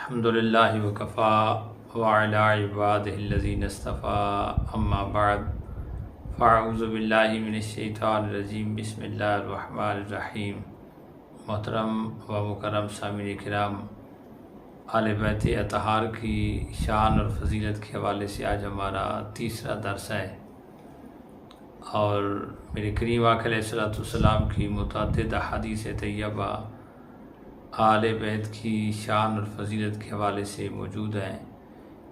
الحمدللہ وکفا وعلی عبادہ الذین اصطفیٰ اما بعد فاعوذ باللہ من الشیطان الرجیم بسم اللہ الرحمن الرحیم۔ محترم و مکرم سامعین کرام، اہل بیت اطہار کی شان اور فضیلت کے حوالے سے آج ہمارا تیسرا درس ہے، اور میرے کریم آقا علیہ السلام کی متعدد احادیث طیبہ اہل بیت کی شان اور فضیلت کے حوالے سے موجود ہیں۔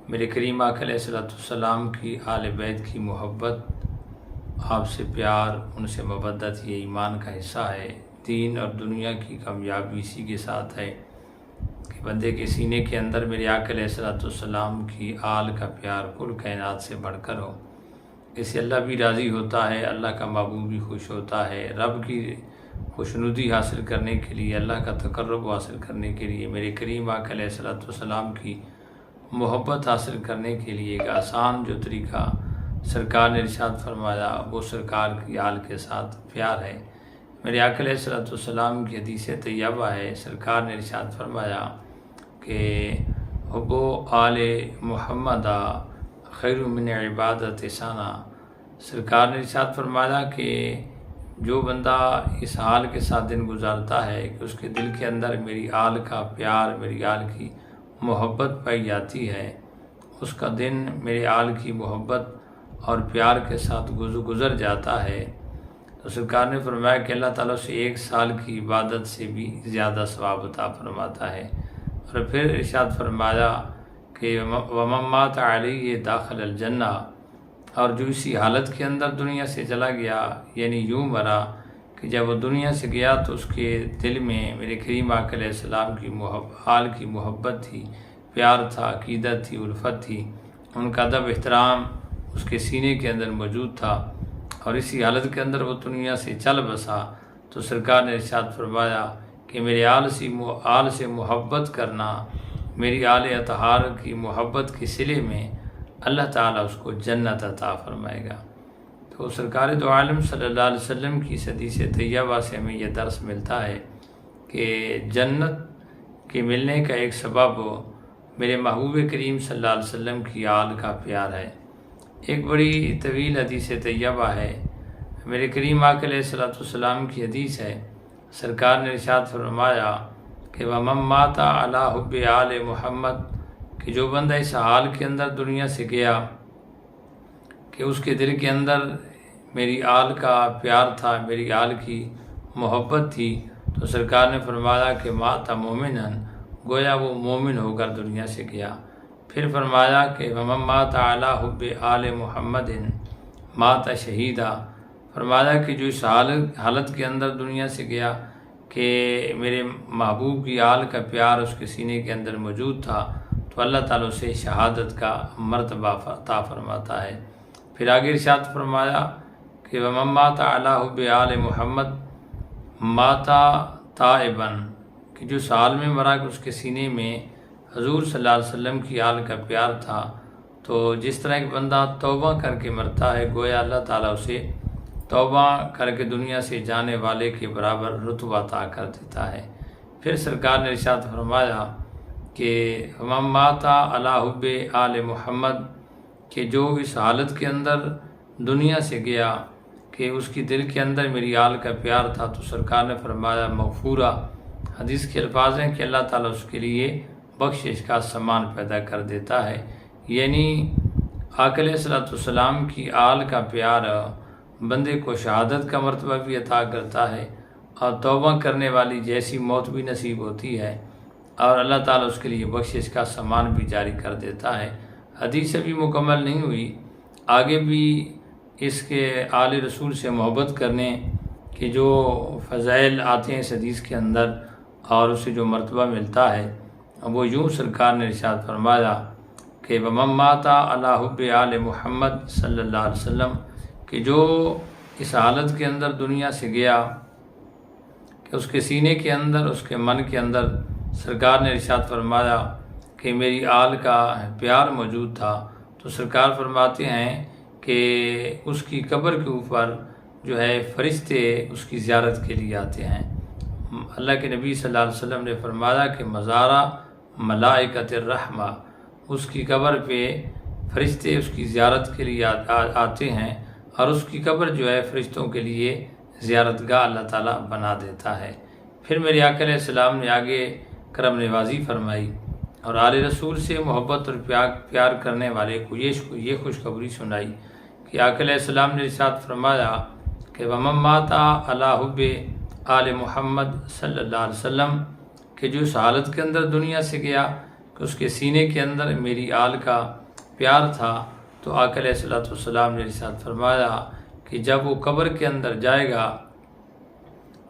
میرے کریم آقا علیہ السلام کی اہل بیت کی محبت، آپ سے پیار، ان سے مودت، یہ ایمان کا حصہ ہے۔ دین اور دنیا کی کامیابی اسی کے ساتھ ہے کہ بندے کے سینے کے اندر میرے آقا علیہ السلام کی آل کا پیار کل کائنات سے بڑھ کر ہو۔ اس سے اللہ بھی راضی ہوتا ہے، اللہ کا محبوب بھی خوش ہوتا ہے۔ رب کی خوشنودی حاصل کرنے کے لیے، اللہ کا تقرب حاصل کرنے کے لیے، میرے کریم آقا علیہ السلام کی محبت حاصل کرنے کے لیے ایک آسان جو طریقہ سرکار نے ارشاد فرمایا وہ سرکار کی آل کے ساتھ پیار ہے۔ میرے آقا علیہ السلام کی حدیث طیبہ ہے، سرکار نے ارشاد فرمایا کہ حب آل محمد خیر من عبادت سنہ۔ سرکار نے ارشاد فرمایا کہ جو بندہ اس حال کے ساتھ دن گزارتا ہے کہ اس کے دل کے اندر میری آل کا پیار، میری آل کی محبت پائی جاتی ہے، اس کا دن میرے آل کی محبت اور پیار کے ساتھ گزر جاتا ہے، تو سرکار نے فرمایا کہ اللہ تعالیٰ سے 1 سال کی عبادت سے بھی زیادہ ثواب عطا فرماتا ہے۔ اور پھر ارشاد فرمایا کہ وَمَن مَّاتَ عَلَيْهِ دَخَلَ الْجَنَّةَ، اور جو اسی حالت کے اندر دنیا سے چلا گیا، یعنی یوں مرا کہ جب وہ دنیا سے گیا تو اس کے دل میں میرے کریم آقا علیہ السلام کی آل کی محبت تھی، پیار تھا، عقیدت تھی، الفت تھی، ان کا ادب احترام اس کے سینے کے اندر موجود تھا، اور اسی حالت کے اندر وہ دنیا سے چل بسا، تو سرکار نے ارشاد فرمایا کہ میرے آل سے محبت کرنا، میری آل اطہار کی محبت کے صلے میں اللہ تعالیٰ اس کو جنت عطا فرمائے گا۔ تو سرکار دو عالم صلی اللہ علیہ وسلم کی حدیث طیبہ سے ہمیں یہ درس ملتا ہے کہ جنت کے ملنے کا ایک سبب میرے محبوب کریم صلی اللہ علیہ وسلم کی آل کا پیار ہے۔ ایک بڑی طویل حدیث طیبہ ہے، میرے کریم آقا علیہ السلام کی حدیث ہے، سرکار نے ارشاد فرمایا کہ وَمَن مَّاتَ عَلَىٰ حُبِّ آلِ محمد، کہ جو بندہ اس حال کے اندر دنیا سے گیا کہ اس کے دل کے اندر میری آل کا پیار تھا، میری آل کی محبت تھی، تو سرکار نے فرمایا کہ مات مومنن، گویا وہ مومن ہو کر دنیا سے گیا۔ پھر فرمایا کہ وَمَن مَّاتَ عَلَىٰ حُبِّ آلِ محمد مات شہیدا، فرمایا کہ جو اس حالت کے اندر دنیا سے گیا کہ میرے محبوب کی آل کا پیار اس کے سینے کے اندر موجود تھا، تو اللہ تعالیٰ اسے شہادت کا مرتبہ عطا فرماتا ہے۔ پھر آگے ارشاد فرمایا کہ وَمَن مَّاتَ عَلَىٰ حُبِّ آلِ محمد مَاتَ تائبًا، کہ جو سال میں مرا کہ اس کے سینے میں حضور صلی اللہ علیہ وسلم کی آل کا پیار تھا، تو جس طرح ایک بندہ توبہ کر کے مرتا ہے، گویا اللہ تعالیٰ اسے توبہ کر کے دنیا سے جانے والے کے برابر رتبہ عطا کر دیتا ہے۔ پھر سرکار نے ارشاد فرمایا کہ وَمَن مَّاتَ عَلَىٰ حُبِّ آلِ محمد، کہ جو اس حالت کے اندر دنیا سے گیا کہ اس کی دل کے اندر میری آل کا پیار تھا، تو سرکار نے فرمایا مغفورہ، حدیث کے الفاظ ہیں کہ اللہ تعالیٰ اس کے لیے بخشش کا سامان پیدا کر دیتا ہے، یعنی آقا علیہ السلام کی آل کا پیار بندے کو شہادت کا مرتبہ بھی عطا کرتا ہے، اور توبہ کرنے والی جیسی موت بھی نصیب ہوتی ہے، اور اللہ تعالیٰ اس کے لیے بخشش کا سامان بھی جاری کر دیتا ہے۔ حدیث ابھی مکمل نہیں ہوئی، آگے بھی اس کے آل رسول سے محبت کرنے کے جو فضائل آتے ہیں اس حدیث کے اندر، اور اسے جو مرتبہ ملتا ہے، وہ یوں سرکار نے ارشاد فرمایا کہ وَمَن مَّاتَ عَلَىٰ حُبِّ آلِ محمد صلی اللہ علیہ وسلم، کہ جو اس حالت کے اندر دنیا سے گیا کہ اس کے سینے کے اندر، اس کے من کے اندر سرکار نے ارشاد فرمایا کہ میری آل کا پیار موجود تھا، تو سرکار فرماتے ہیں کہ اس کی قبر کے اوپر جو ہے فرشتے اس کی زیارت کے لیے آتے ہیں۔ اللہ کے نبی صلی اللہ علیہ وسلم نے فرمایا کہ مزارہ ملائکۃ الرحمہ، اس کی قبر پہ فرشتے اس کی زیارت کے لیے آتے ہیں، اور اس کی قبر جو ہے فرشتوں کے لیے زیارت گاہ اللہ تعالیٰ بنا دیتا ہے۔ پھر میرے آقا علیہ السلام نے آگے کرم نوازی فرمائی اور آل رسول سے محبت اور پیار کرنے والے کو یہ خوشخبری سنائی کہ آقا علیہ السلام نے ارشاد فرمایا کہ وَمَن مَاتَ عَلَىٰ حُبِّ آل محمد صلی اللہ علیہ وسلم، کہ جو اس حالت کے اندر دنیا سے گیا کہ اس کے سینے کے اندر میری آل کا پیار تھا، تو آقا علیہ السلام نے ارشاد فرمایا کہ جب وہ قبر کے اندر جائے گا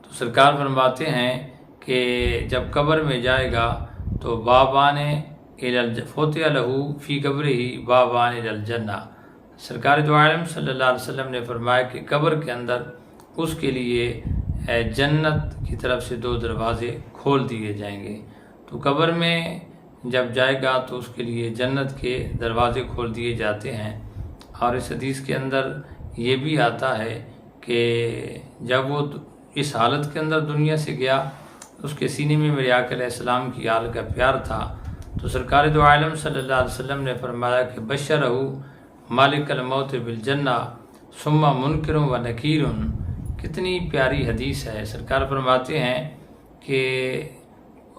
تو سرکار فرماتے ہیں کہ جب قبر میں جائے گا تو بابان فتح لہو فی قبرہ بابان الی الجنہ، سرکار دو عالم صلی اللہ علیہ وسلم نے فرمایا کہ قبر کے اندر اس کے لیے جنت کی طرف سے 2 دروازے کھول دیے جائیں گے۔ تو قبر میں جب جائے گا تو اس کے لیے جنت کے دروازے کھول دیے جاتے ہیں، اور اس حدیث کے اندر یہ بھی آتا ہے کہ جب وہ اس حالت کے اندر دنیا سے گیا، اس کے سینے میں میرے آقا علیہ السلام کی آل کا پیار تھا، تو سرکار دو عالم صلی اللہ علیہ وسلم نے فرمایا کہ بشرہ مالک الموت بالجنہ ثم منکر و نکیر۔ کتنی پیاری حدیث ہے۔ سرکار فرماتے ہیں کہ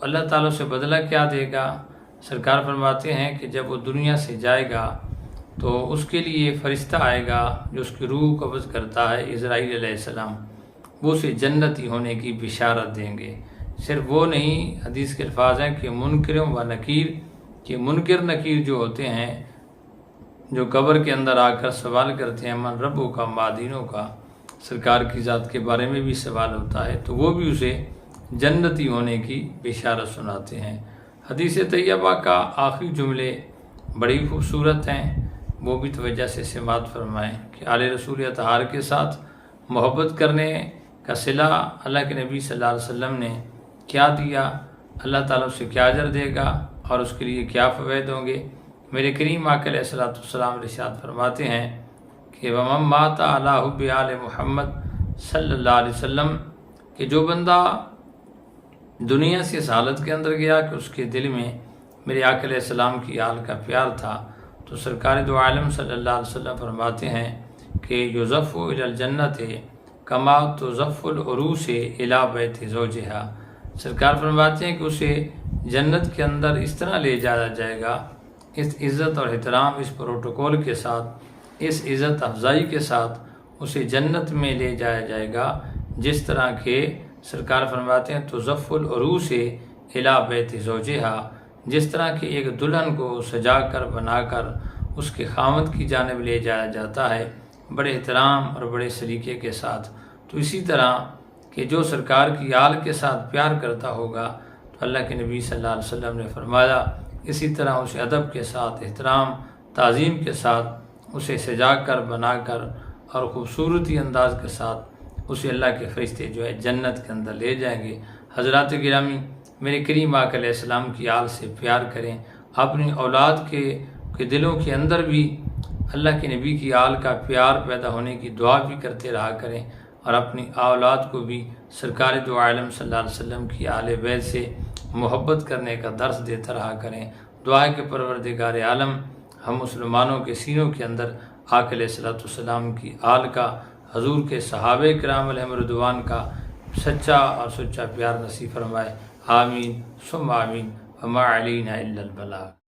اللہ تعالیٰ سے بدلہ کیا دے گا؟ سرکار فرماتے ہیں کہ جب وہ دنیا سے جائے گا تو اس کے لیے فرشتہ آئے گا جو اس کی روح قبض کرتا ہے، اسرائیل علیہ السلام، وہ اسے جنتی ہونے کی بشارت دیں گے۔ صرف وہ نہیں، حدیث کے الفاظ ہیں کہ منکر و نکیر، کہ منکر نکیر جو ہوتے ہیں، جو قبر کے اندر آ کر سوال کرتے ہیں من ربوں کا، مادینوں کا، سرکار کی ذات کے بارے میں بھی سوال ہوتا ہے، تو وہ بھی اسے جنتی ہونے کی بشارت سناتے ہیں۔ حدیث طیبہ کا آخری جملے بڑی خوبصورت ہیں، وہ بھی توجہ سے سماعت فرمائیں کہ آل رسول اطہار کے ساتھ محبت کرنے کا صلہ اللہ کے نبی صلی اللہ علیہ وسلم نے کیا دیا، اللہ تعالیٰ اسے کیا اجر دے گا اور اس کے لیے کیا فوائد ہوں گے۔ میرے کریم آقا علیہ السلام ارشاد فرماتے ہیں کہ وَمَن مَاتَ عَلَىٰ حُبِّ آلِ محمد صلی اللہ علیہ وسلم، کہ جو بندہ دنیا سے اس حالت کے اندر گیا کہ اس کے دل میں میرے آقا علیہ السلام کی آل کا پیار تھا، تو سرکار دو عالم صلی اللہ علیہ وسلم فرماتے ہیں کہ یُزَفُّ إِلَى الْجَنَّةِ كَمَا تُزَفُّ الْعُرُوسِ إِلَىٰ بَيْتِ زَوْجِهَا، سرکار فرماتے ہیں کہ اسے جنت کے اندر اس طرح لے جایا جائے گا، اس عزت اور احترام، اس پروٹوکول کے ساتھ، اس عزت افزائی کے ساتھ اسے جنت میں لے جایا جائے گا، جس طرح کہ سرکار فرماتے ہیں تُزَفُّ الْعُرُوسِ إِلَىٰ بَيْتِ زَوْجِهَا، جس طرح کہ ایک دلہن کو سجا کر بنا کر اس کے خاوند کی جانب لے جایا جاتا ہے بڑے احترام اور بڑے سلیقے کے ساتھ، تو اسی طرح کہ جو سرکار کی آل کے ساتھ پیار کرتا ہوگا تو اللہ کے نبی صلی اللہ علیہ وسلم نے فرمایا اسی طرح اسے ادب کے ساتھ، احترام تعظیم کے ساتھ اسے سجا کر بنا کر اور خوبصورتی انداز کے ساتھ اسے اللہ کے فرشتے جو ہے جنت کے اندر لے جائیں گے۔ حضرات گرامی، میرے کریم آقا علیہ السلام کی آل سے پیار کریں، اپنی اولاد کے دلوں کے اندر بھی اللہ کے نبی کی آل کا پیار پیدا ہونے کی دعا بھی کرتے رہا کریں، اور اپنی اولاد کو بھی سرکار دو عالم صلی اللہ علیہ وسلم کی آل بیت سے محبت کرنے کا درس دیتا رہا کریں۔ دعا ہے کہ پروردگار عالم ہم مسلمانوں کے سینوں کے اندر آقا علیہ السلام کی آل کا، حضور کے صحابہ کرام علیہم رضوان کا سچا اور سچا پیار نصیب فرمائے۔ آمین ثم آمین، وما علینا الا البلاغ۔